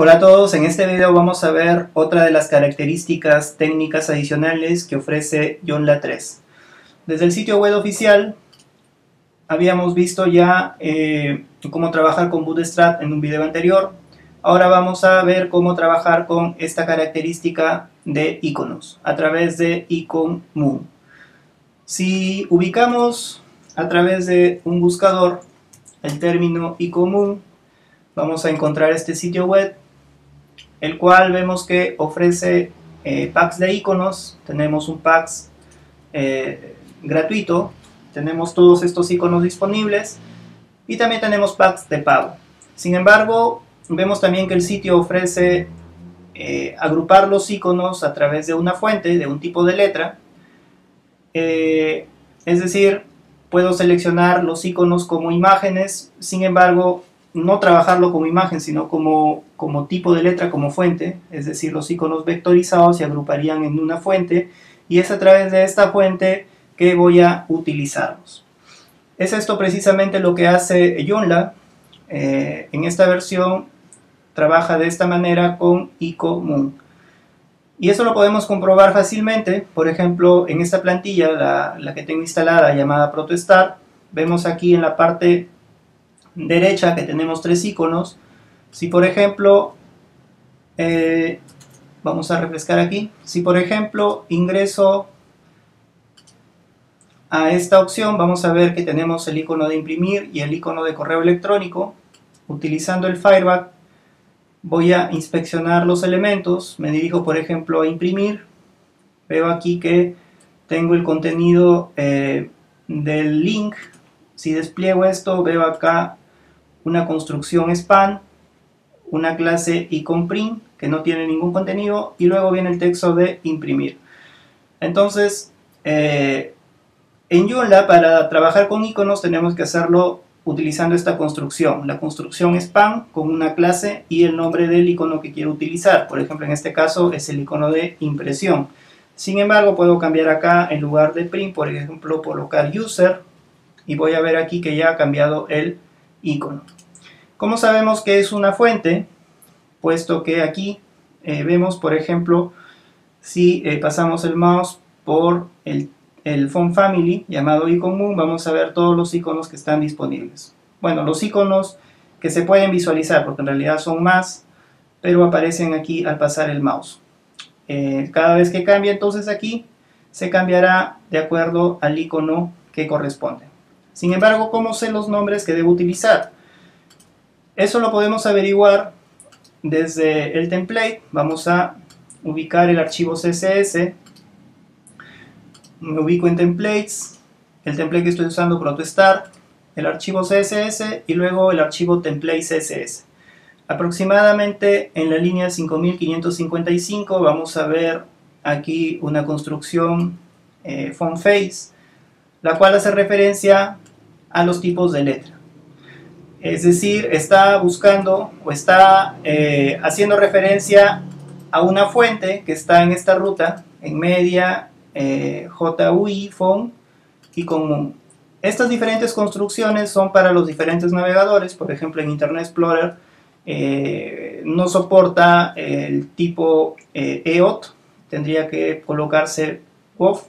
Hola a todos, en este video vamos a ver otra de las características técnicas adicionales que ofrece Joomla 3. Desde el sitio web oficial habíamos visto ya cómo trabajar con Bootstrap en un video anterior. Ahora vamos a ver cómo trabajar con esta característica de iconos a través de Icon Moon. Si ubicamos a través de un buscador el término Icon Moon, vamos a encontrar este sitio web, el cual vemos que ofrece packs de iconos. Tenemos un pack gratuito, tenemos todos estos iconos disponibles y también tenemos packs de pago. Sin embargo, vemos también que el sitio ofrece agrupar los iconos a través de una fuente, de un tipo de letra. Es decir, puedo seleccionar los iconos como imágenes, sin embargo, no trabajarlo como imagen, sino como tipo de letra, como fuente. Es decir, los iconos vectorizados se agruparían en una fuente y es a través de esta fuente que voy a utilizarlos. Es esto precisamente lo que hace Joomla. En esta versión trabaja de esta manera con Icon Moon. Y eso lo podemos comprobar fácilmente. Por ejemplo, en esta plantilla, la que tengo instalada llamada Protostar, vemos aquí en la parte derecha que tenemos tres iconos. Si por ejemplo vamos a refrescar aquí, si por ejemplo ingreso a esta opción, vamos a ver que tenemos el icono de imprimir y el icono de correo electrónico. Utilizando el Fireback voy a inspeccionar los elementos, me dirijo por ejemplo a imprimir, veo aquí que tengo el contenido del link. Si despliego esto, veo acá una construcción span, una clase iconprint que no tiene ningún contenido y luego viene el texto de imprimir. Entonces, en Joomla, para trabajar con iconos tenemos que hacerlo utilizando esta construcción, la construcción span con una clase y el nombre del icono que quiero utilizar. Por ejemplo, en este caso es el icono de impresión. Sin embargo, puedo cambiar acá en lugar de print, por ejemplo, colocar user y voy a ver aquí que ya ha cambiado el icono. ¿Cómo sabemos que es una fuente? Puesto que aquí vemos, por ejemplo, si pasamos el mouse por el font family llamado Icon Moon, vamos a ver todos los iconos que están disponibles. Bueno, los iconos que se pueden visualizar, porque en realidad son más, pero aparecen aquí al pasar el mouse. Cada vez que cambie, entonces aquí se cambiará de acuerdo al icono que corresponde. Sin embargo, ¿cómo sé los nombres que debo utilizar? Eso lo podemos averiguar desde el template. Vamos a ubicar el archivo CSS. Me ubico en templates, el template que estoy usando, Protostar, el archivo CSS y luego el archivo template CSS. Aproximadamente en la línea 5555 vamos a ver aquí una construcción font face, la cual hace referencia a los tipos de letra. Es decir, está buscando o está haciendo referencia a una fuente que está en esta ruta, en media, JUI, font y común. Estas diferentes construcciones son para los diferentes navegadores. Por ejemplo, en Internet Explorer no soporta el tipo EOT, tendría que colocarse WOF.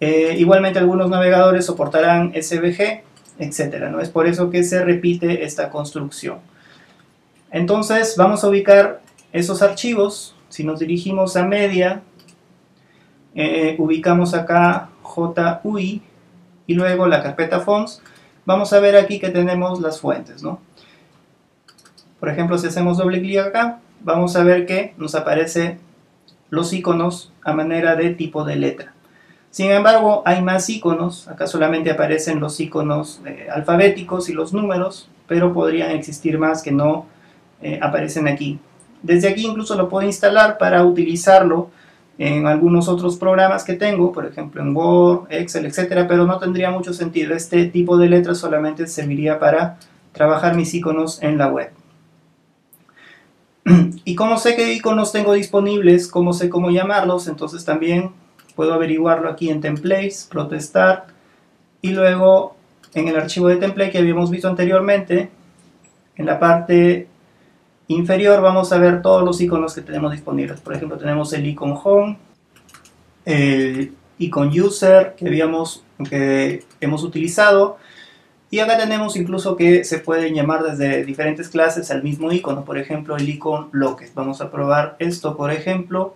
Igualmente algunos navegadores soportarán SVG, etcétera, ¿no? Es por eso que se repite esta construcción. Entonces vamos a ubicar esos archivos. Si nos dirigimos a media, ubicamos acá JUI y luego la carpeta fonts. Vamos a ver aquí que tenemos las fuentes, ¿no? Por ejemplo, si hacemos doble clic acá, vamos a ver que nos aparecen los iconos a manera de tipo de letra. Sin embargo, hay más iconos. Acá solamente aparecen los iconos alfabéticos y los números, pero podrían existir más que no aparecen aquí. Desde aquí incluso lo puedo instalar para utilizarlo en algunos otros programas que tengo, por ejemplo en Word, Excel, etcétera, pero no tendría mucho sentido. Este tipo de letras solamente serviría para trabajar mis iconos en la web. ¿Y cómo sé qué iconos tengo disponibles? ¿Cómo sé cómo llamarlos? Entonces también puedo averiguarlo aquí en Templates, Protostar, y luego en el archivo de template que habíamos visto anteriormente, en la parte inferior vamos a ver todos los iconos que tenemos disponibles. Por ejemplo, tenemos el icono Home, el icono User que hemos utilizado, y acá tenemos incluso que se pueden llamar desde diferentes clases al mismo icono. Por ejemplo, el icono Locket. Vamos a probar esto, por ejemplo.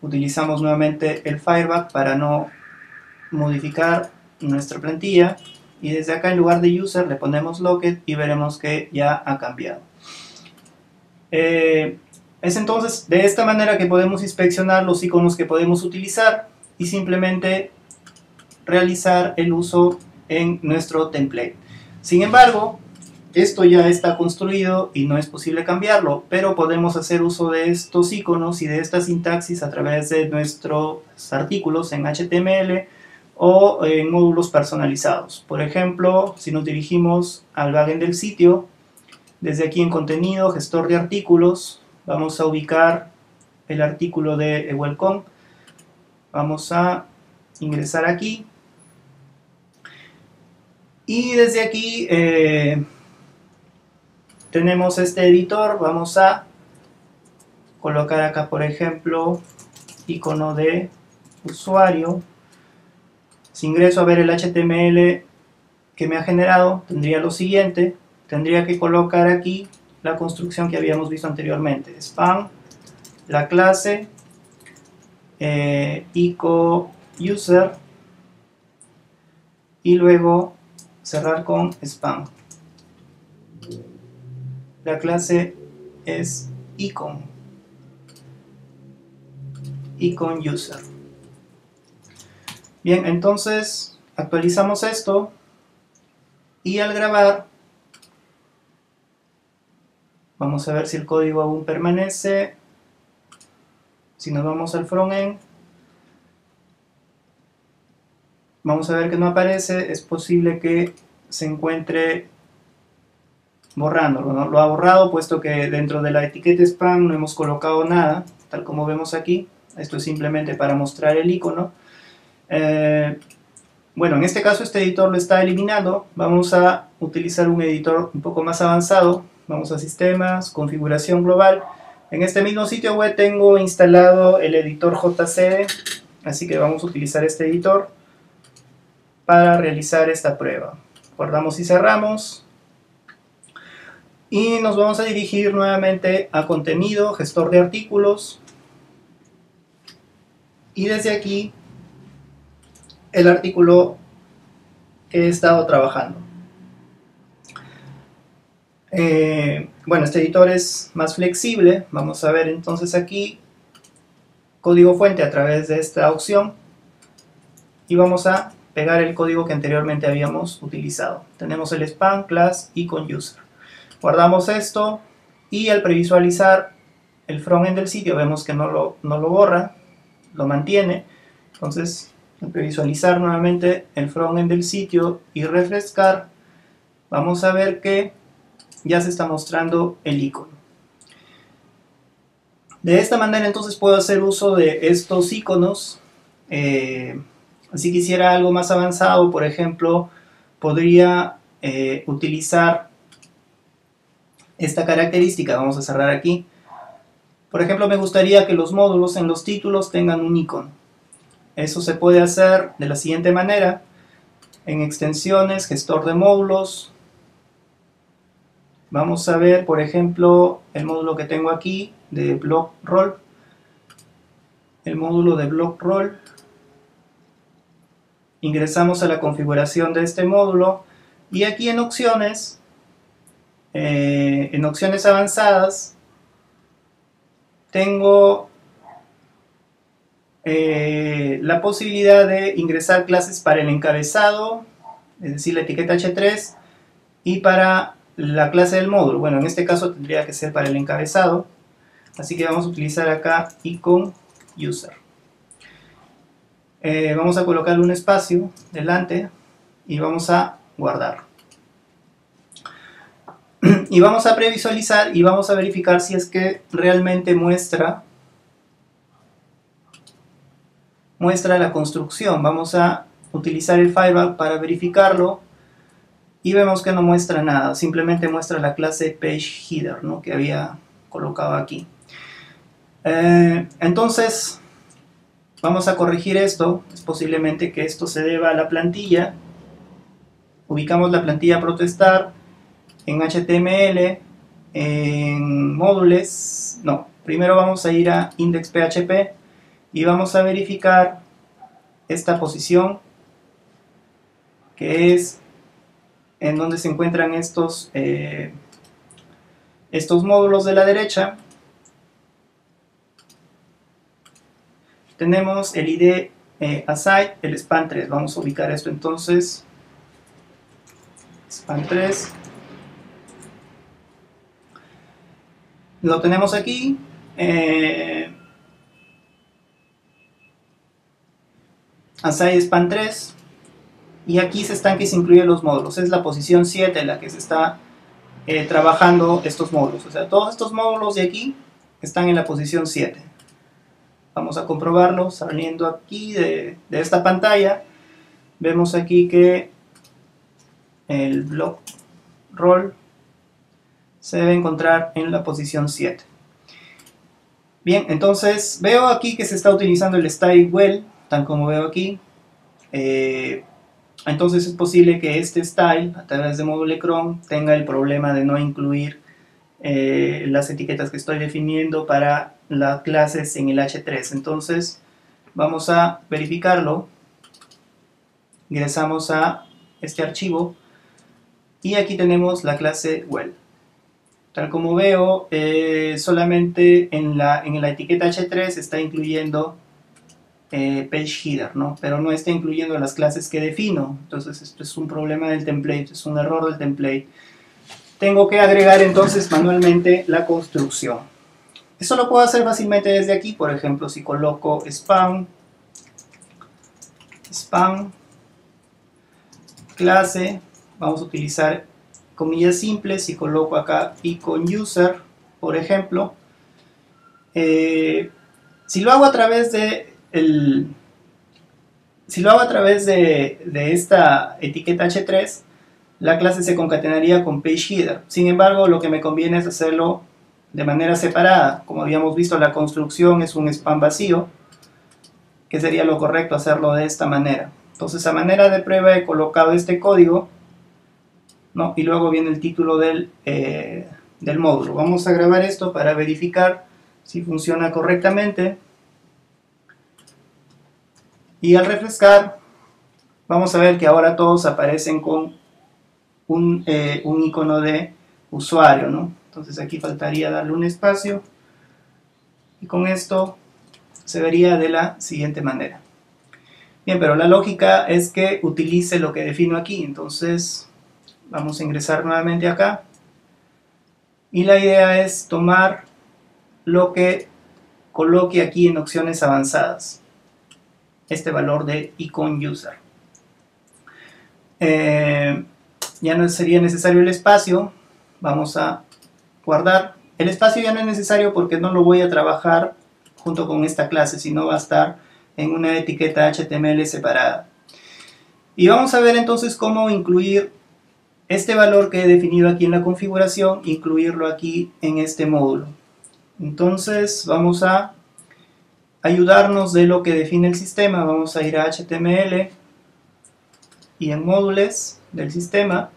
Utilizamos nuevamente el Fireback para no modificar nuestra plantilla, y desde acá en lugar de User le ponemos Locket y veremos que ya ha cambiado. Es entonces de esta manera que podemos inspeccionar los iconos que podemos utilizar y simplemente realizar el uso en nuestro template. Sin embargo, esto ya está construido y no es posible cambiarlo, pero podemos hacer uso de estos iconos y de esta sintaxis a través de nuestros artículos en HTML o en módulos personalizados. Por ejemplo, si nos dirigimos al backend del sitio, desde aquí en contenido, gestor de artículos, vamos a ubicar el artículo de welcome. Vamos a ingresar aquí. Y desde aquí tenemos este editor. Vamos a colocar acá, por ejemplo, icono de usuario. Si ingreso a ver el HTML que me ha generado, tendría lo siguiente. Tendría que colocar aquí la construcción que habíamos visto anteriormente. Spam, la clase, icono user, y luego cerrar con spam. La clase es icono user. Bien, entonces actualizamos esto y al grabar vamos a ver si el código aún permanece. Si nos vamos al frontend, vamos a ver que no aparece. Es posible que se encuentre borrándolo, ¿no? Lo ha borrado puesto que dentro de la etiqueta spam no hemos colocado nada, tal como vemos aquí. Esto es simplemente para mostrar el icono. Bueno, en este caso este editor lo está eliminando. Vamos a utilizar un editor un poco más avanzado. Vamos a sistemas, configuración global. En este mismo sitio web tengo instalado el editor JCD, así que vamos a utilizar este editor para realizar esta prueba. Guardamos y cerramos. Y nos vamos a dirigir nuevamente a contenido, gestor de artículos. Y desde aquí, el artículo que he estado trabajando. Bueno, este editor es más flexible. Vamos a ver entonces aquí código fuente a través de esta opción y vamos a pegar el código que anteriormente habíamos utilizado. Tenemos el spam, class, icono user. Guardamos esto y al previsualizar el frontend del sitio vemos que no lo borra, lo mantiene. Entonces, al previsualizar nuevamente el frontend del sitio y refrescar, vamos a ver que ya se está mostrando el icono. De esta manera entonces puedo hacer uso de estos iconos. Si quisiera algo más avanzado, por ejemplo, podría utilizar esta característica. Vamos a cerrar aquí. Por ejemplo, me gustaría que los módulos en los títulos tengan un icono. Eso se puede hacer de la siguiente manera. En extensiones, gestor de módulos. Vamos a ver, por ejemplo, el módulo que tengo aquí de block roll. El módulo de block roll. Ingresamos a la configuración de este módulo y aquí en opciones avanzadas, tengo la posibilidad de ingresar clases para el encabezado, es decir, la etiqueta H3, y para la clase del módulo. Bueno, en este caso tendría que ser para el encabezado, así que vamos a utilizar acá icono user. Vamos a colocarle un espacio delante y vamos a guardar. Y vamos a previsualizar y vamos a verificar si es que realmente muestra la construcción. Vamos a utilizar el Fireback para verificarlo y vemos que no muestra nada, simplemente muestra la clase PageHeader, ¿no?, que había colocado aquí. Entonces vamos a corregir esto. Es posiblemente que esto se deba a la plantilla. Ubicamos la plantilla protestar en HTML, en módulos. No, primero vamos a ir a index.php y vamos a verificar esta posición, que es en donde se encuentran estos módulos de la derecha. Tenemos el ID aside, el span3. Vamos a ubicar esto entonces. Span3. Lo tenemos aquí. Aside span3. Y aquí se están que se incluyen los módulos. Es la posición 7 en la que se está trabajando estos módulos. O sea, todos estos módulos de aquí están en la posición 7. Vamos a comprobarlo saliendo aquí de esta pantalla. Vemos aquí que el block roll se debe encontrar en la posición 7. Bien, entonces veo aquí que se está utilizando el style well, tal como veo aquí. Entonces es posible que este style, a través de módulo cron, tenga el problema de no incluir las etiquetas que estoy definiendo para las clases en el H3. Entonces vamos a verificarlo. Ingresamos a este archivo y aquí tenemos la clase well. Tal como veo, solamente en la etiqueta H3 está incluyendo page header, ¿no? Pero no está incluyendo las clases que defino. Entonces esto es un problema del template, es un error del template. Tengo que agregar entonces manualmente la construcción. Eso lo puedo hacer fácilmente desde aquí. Por ejemplo, si coloco spam clase, vamos a utilizar comillas simples y coloco acá icon user, por ejemplo. Si lo hago a través de esta etiqueta H3, la clase se concatenaría con pageHeader. Sin embargo, lo que me conviene es hacerlo de manera separada. Como habíamos visto, la construcción es un spam vacío, que sería lo correcto hacerlo de esta manera. Entonces, a manera de prueba he colocado este código, ¿no? Y luego viene el título del módulo. Vamos a grabar esto para verificar si funciona correctamente. Y al refrescar, vamos a ver que ahora todos aparecen con un icono de usuario, ¿no? Entonces aquí faltaría darle un espacio. Y con esto se vería de la siguiente manera. Bien, pero la lógica es que utilice lo que defino aquí. Entonces vamos a ingresar nuevamente acá. Y la idea es tomar lo que coloque aquí en opciones avanzadas. Este valor de icon user. Ya no sería necesario el espacio. Vamos a guardar. El espacio ya no es necesario porque no lo voy a trabajar junto con esta clase, sino va a estar en una etiqueta HTML separada. Y vamos a ver entonces cómo incluir este valor que he definido aquí en la configuración, incluirlo aquí en este módulo. Entonces vamos a ayudarnos de lo que define el sistema. Vamos a ir a HTML y en módulos del sistema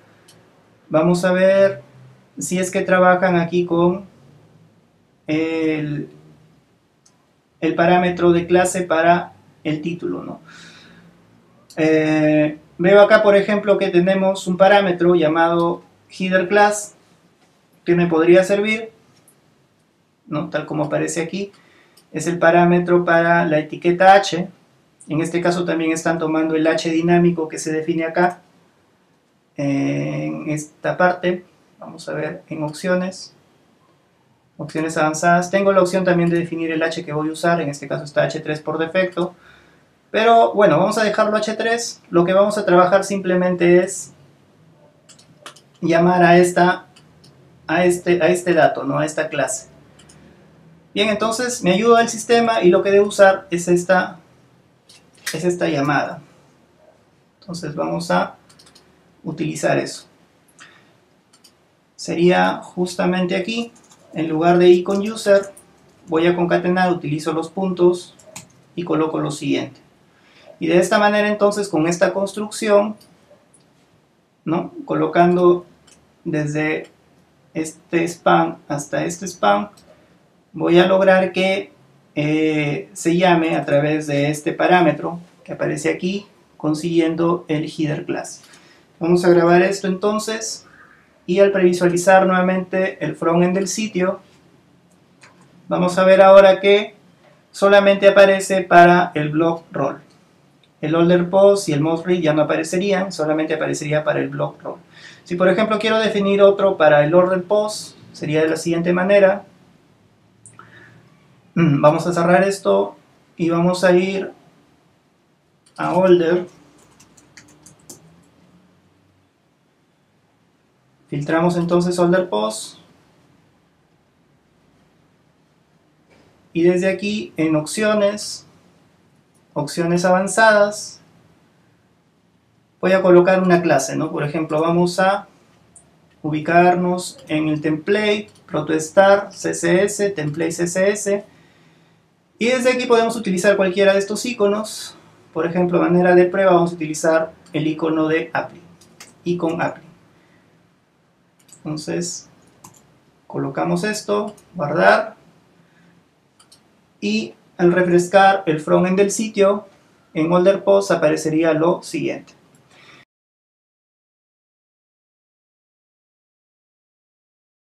vamos a ver si es que trabajan aquí con el parámetro de clase para el título, ¿no? Veo acá, por ejemplo, que tenemos un parámetro llamado header class que me podría servir, ¿no? Tal como aparece aquí. Es el parámetro para la etiqueta H. En este caso también están tomando el H dinámico que se define acá. En esta parte, vamos a ver en opciones avanzadas. Tengo la opción también de definir el H que voy a usar. En este caso está H3 por defecto. Pero bueno, vamos a dejarlo H3. Lo que vamos a trabajar simplemente es llamar a este dato, ¿no? A esta clase. Bien, entonces me ayuda el sistema y lo que debo usar es esta llamada. Entonces vamos a utilizar eso. Sería justamente aquí. en lugar de icon user, voy a concatenar, utilizo los puntos y coloco lo siguiente. Y de esta manera entonces con esta construcción, ¿no? Colocando desde este span hasta este span, voy a lograr que se llame a través de este parámetro que aparece aquí, consiguiendo el header class. Vamos a grabar esto entonces y al previsualizar nuevamente el frontend del sitio, vamos a ver ahora que solamente aparece para el block role. El older post y el most read ya no aparecerían, solamente aparecería para el block role. Si por ejemplo quiero definir otro para el older post, sería de la siguiente manera. Vamos a cerrar esto y vamos a ir a older. Filtramos entonces older post. Y desde aquí en opciones avanzadas, voy a colocar una clase, ¿no? Por ejemplo, vamos a ubicarnos en el template, protostar, CSS, template CSS. Y desde aquí podemos utilizar cualquiera de estos iconos. Por ejemplo, de manera de prueba vamos a utilizar el icono de apply, icon apply. Entonces, colocamos esto, guardar. Y al refrescar el frontend del sitio, en older post aparecería lo siguiente.